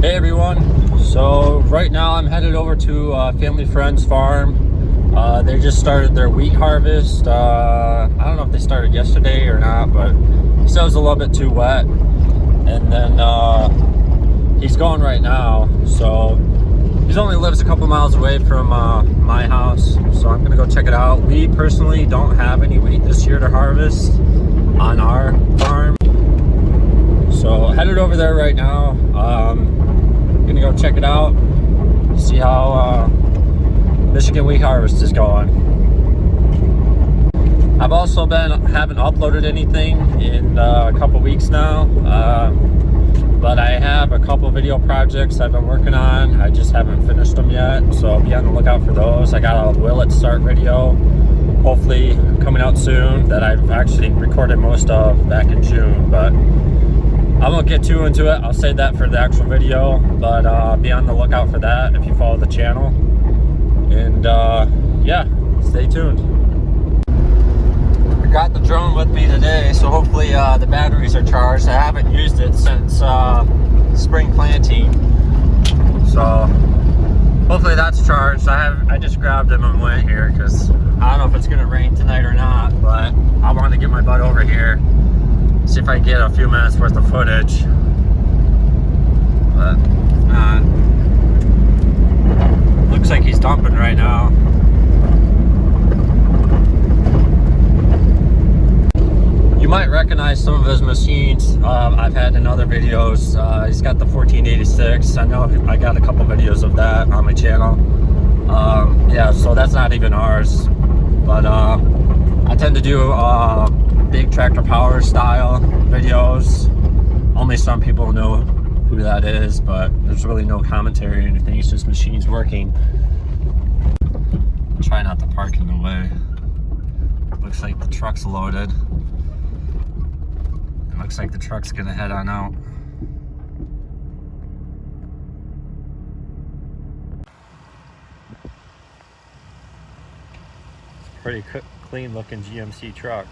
Hey everyone, so right now I'm headed over to family friend's farm. They just started their wheat harvest. I don't know if they started yesterday or not, but he said it was a little bit too wet. And then he's going right now, so he only lives a couple miles away from my house, so I'm gonna go check it out. We personally don't have any wheat this year to harvest on our farm, so headed over there right now. Gonna go check it out, see how Michigan wheat harvest is going. I've also haven't uploaded anything in a couple weeks now, but I have a couple video projects I've been working on. I just haven't finished them yet, so be on the lookout for those. I got a Will It Start video hopefully coming out soon that I've actually recorded most of back in June, but I won't get too into it. I'll save that for the actual video, but be on the lookout for that if you follow the channel. And yeah, stay tuned. I got the drone with me today, so hopefully the batteries are charged. I haven't used it since spring planting, so hopefully that's charged. I just grabbed him and went here because I don't know if it's gonna rain tonight or not, but I want to get my butt over here, see if I can get a few minutes worth of footage. But looks like he's dumping right now. You might recognize some of his machines I've had in other videos. He's got the 1486. I know I got a couple videos of that on my channel. Yeah, so that's not even ours, but I tend to do big tractor power style videos. Only some people know who that is, but there's really no commentary or anything. It's just machines working. Try not to park in the way. Looks like the truck's loaded. It looks like the truck's gonna head on out. Pretty clean looking GMC truck.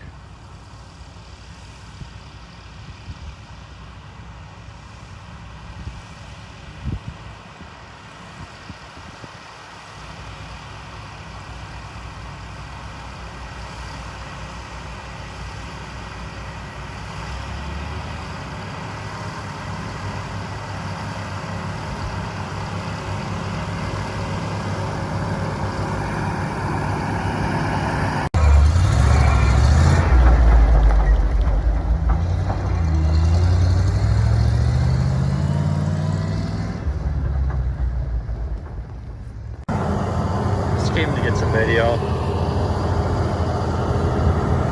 Came to get some video.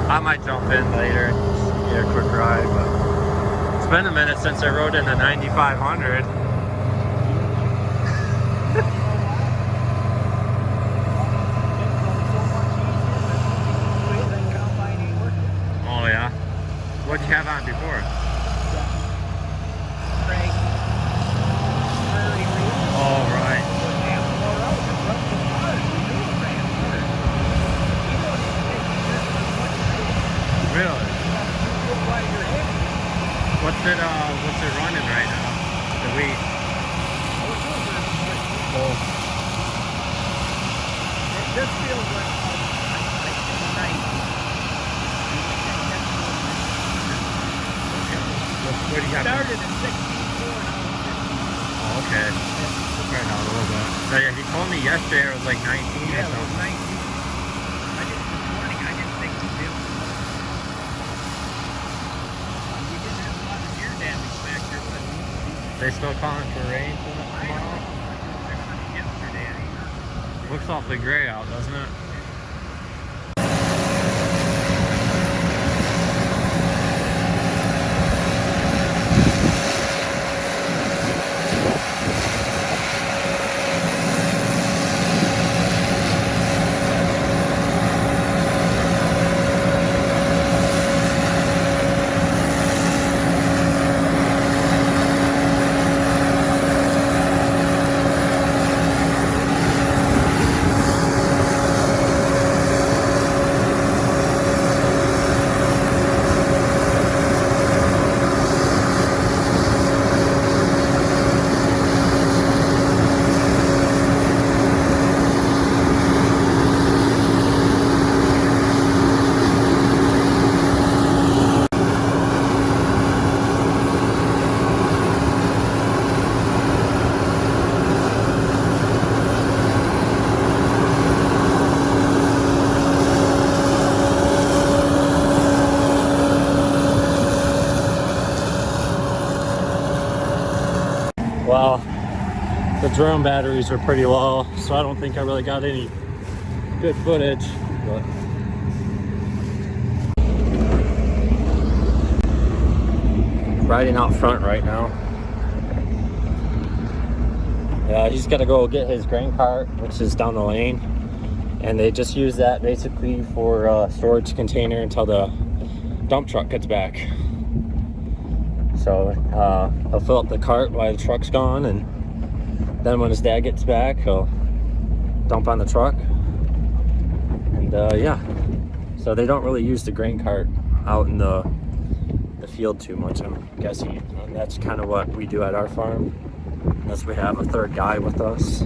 I might jump in later and just get a quick ride, but it's been a minute since I rode in the 9500. Oh yeah? What'd you have on before? Oh right. Really? What's it running right now? The wheat? Oh. This feels like night. What do you have? Started at 64 now. Oh, okay. Right now a little bit. So yeah, he told me yesterday it was like 19 Yeah, or it was something. 19. This morning I didn't think we did. We didn't have a lot of deer damage back there, but They still calling for rain tomorrow? yesterday. Looks awfully gray out, doesn't it? Well, the drone batteries are pretty low, so I don't think I really got any good footage. But riding out front right now. Yeah, he's got to go get his grain cart, which is down the lane, and they just use that basically for a storage container until the dump truck gets back. So he'll fill up the cart while the truck's gone, and then when his dad gets back, he'll dump on the truck. And yeah, so they don't really use the grain cart out in the field too much, I'm guessing. And that's kind of what we do at our farm, unless we have a third guy with us.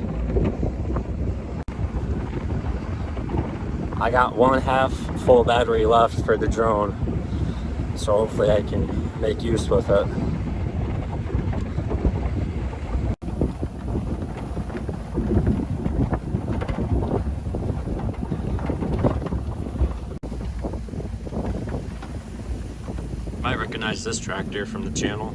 I got 1/2 full battery left for the drone, so hopefully I can make use with it. Might recognize this tractor from the channel.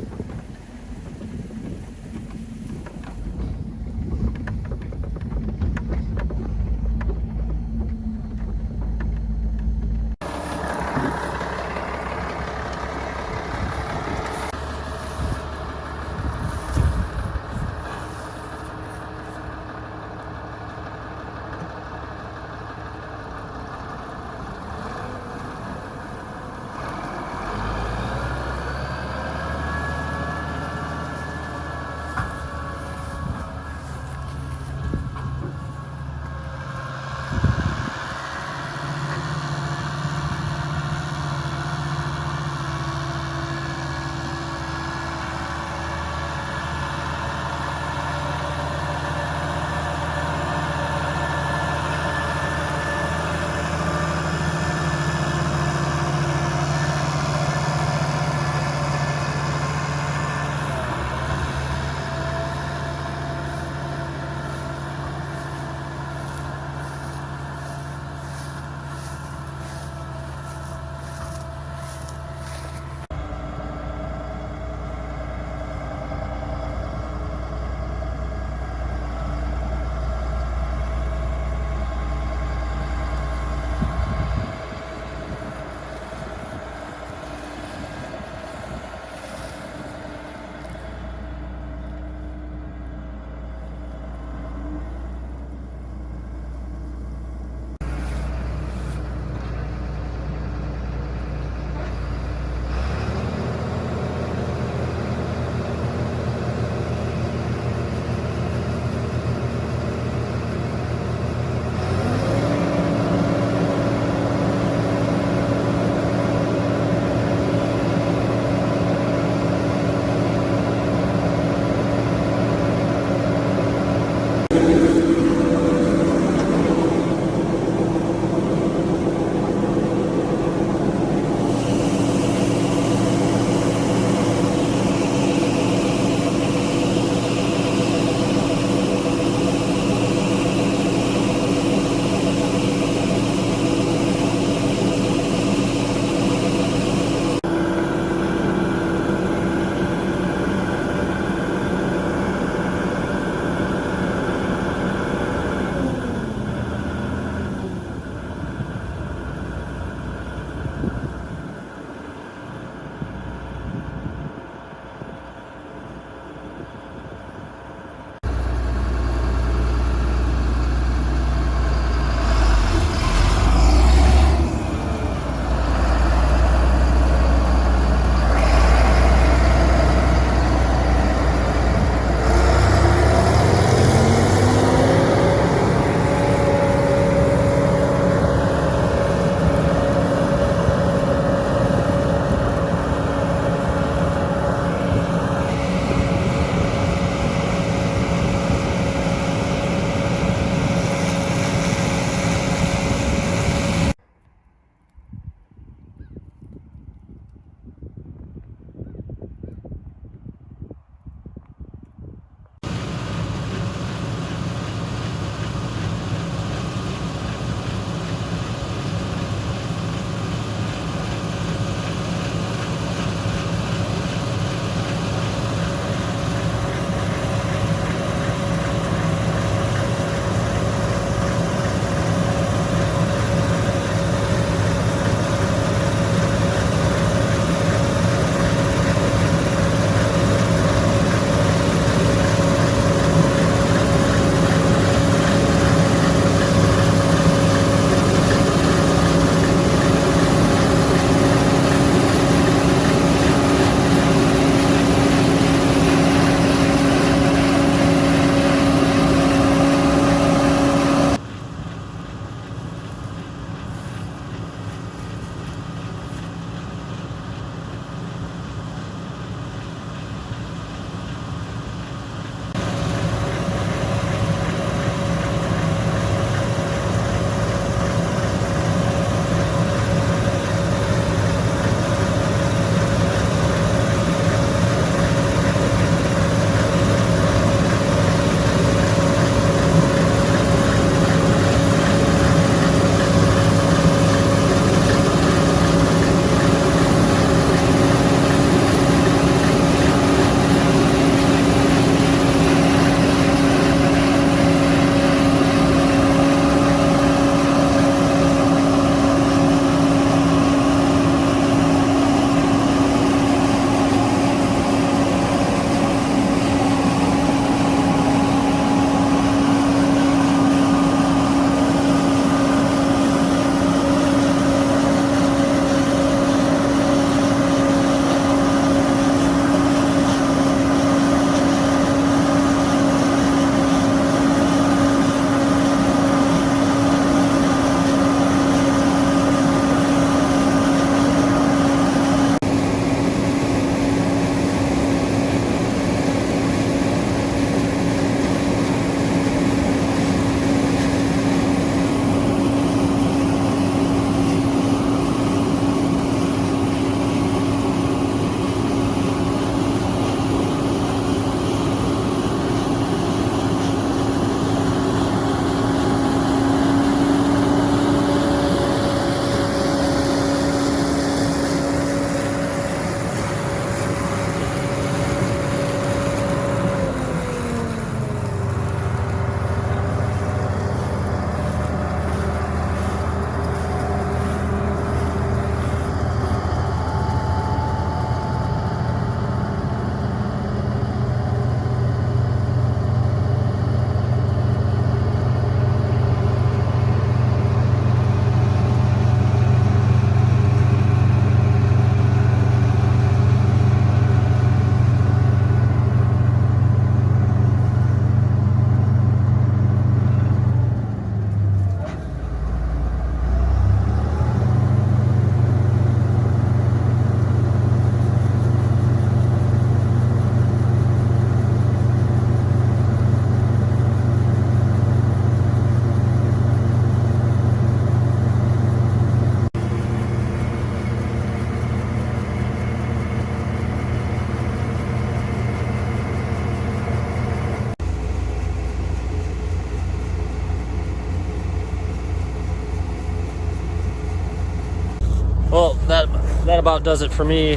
that about does it for me.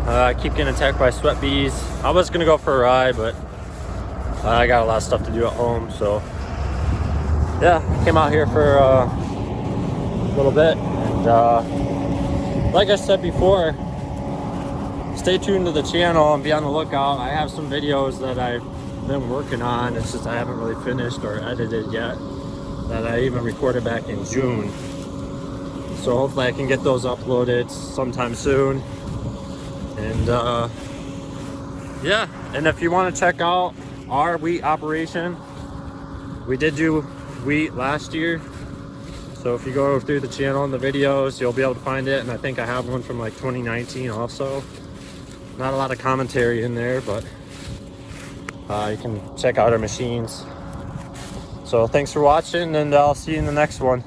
I keep getting attacked by sweat bees. I was gonna go for a ride, but I got a lot of stuff to do at home, so yeah, came out here for a little bit. And like I said before, stay tuned to the channel and be on the lookout. I have some videos that I've been working on. It's just I haven't really finished or edited yet, that I even recorded back in June. So hopefully I can get those uploaded sometime soon. And yeah, and if you want to check out our wheat operation, we did do wheat last year. So if you go through the channel and the videos, you'll be able to find it. And I think I have one from like 2019 also. Not a lot of commentary in there, but you can check out our machines. So thanks for watching, and I'll see you in the next one.